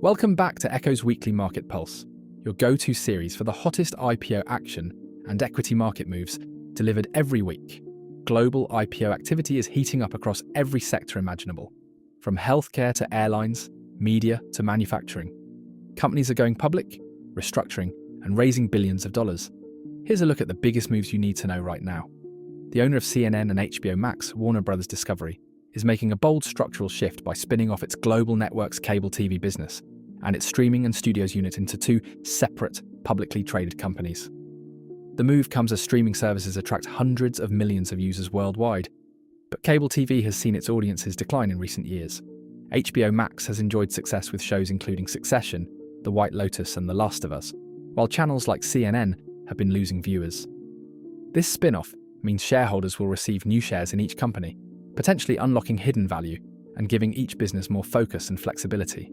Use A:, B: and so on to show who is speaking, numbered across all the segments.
A: Welcome back to Echoo's Weekly Market Pulse, your go-to series for the hottest IPO action and equity market moves delivered every week. Global IPO activity is heating up across every sector imaginable, from healthcare to airlines, media to manufacturing. Companies are going public, restructuring, and raising billions of dollars. Here's a look at the biggest moves you need to know right now. The owner of CNN and HBO Max, Warner Bros. Discovery, is making a bold structural shift by spinning off its global network's cable TV business and its streaming and studios unit into two separate, publicly traded companies. The move comes as streaming services attract hundreds of millions of users worldwide, but cable TV has seen its audiences decline in recent years. HBO Max has enjoyed success with shows including Succession, The White Lotus, and The Last of Us, while channels like CNN have been losing viewers. This spin-off means shareholders will receive new shares in each company, potentially unlocking hidden value and giving each business more focus and flexibility.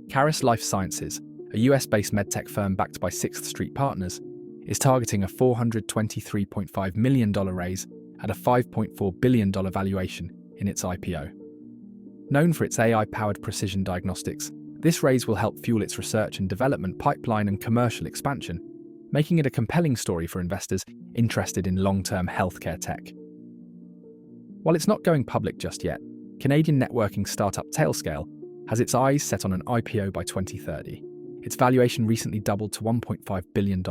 A: Caris Life Sciences, a US-based medtech firm backed by Sixth Street Partners, is targeting a $423.5 million raise at a $5.4 billion valuation in its IPO. Known for its AI-powered precision diagnostics, this raise will help fuel its research and development pipeline and commercial expansion, making it a compelling story for investors interested in long-term healthcare tech. While it's not going public just yet, Canadian networking startup Tailscale has its eyes set on an IPO by 2030. Its valuation recently doubled to $1.5 billion,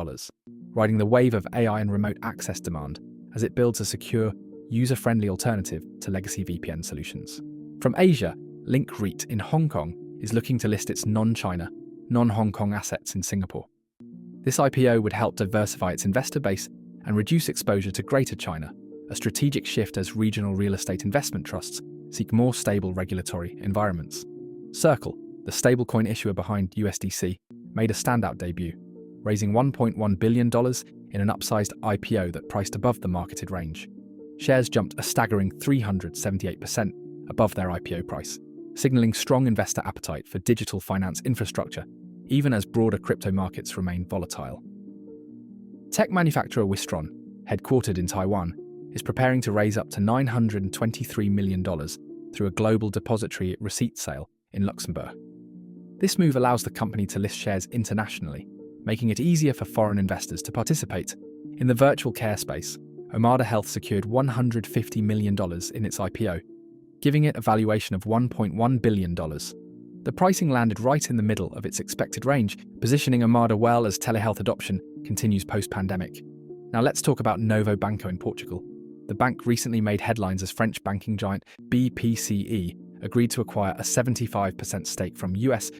A: riding the wave of AI and remote access demand as it builds a secure, user-friendly alternative to legacy VPN solutions. From Asia, Link REIT in Hong Kong is looking to list its non-China, non-Hong Kong assets in Singapore. This IPO would help diversify its investor base and reduce exposure to Greater China, a strategic shift as regional real estate investment trusts seek more stable regulatory environments. Circle, the stablecoin issuer behind USDC, made a standout debut, raising $1.1 billion in an upsized IPO that priced above the marketed range. Shares jumped a staggering 378% above their IPO price, signaling strong investor appetite for digital finance infrastructure, even as broader crypto markets remain volatile. Tech manufacturer Wistron, headquartered in Taiwan, is preparing to raise up to $923 million through a global depository receipt sale in Luxembourg. This move allows the company to list shares internationally, making it easier for foreign investors to participate. In the virtual care space, Omada Health secured $150 million in its IPO, giving it a valuation of $1.1 billion. The pricing landed right in the middle of its expected range, positioning Omada well as telehealth adoption continues post-pandemic. Now let's talk about Novo Banco in Portugal. The bank recently made headlines as French banking giant BPCE agreed to acquire a 75% stake from US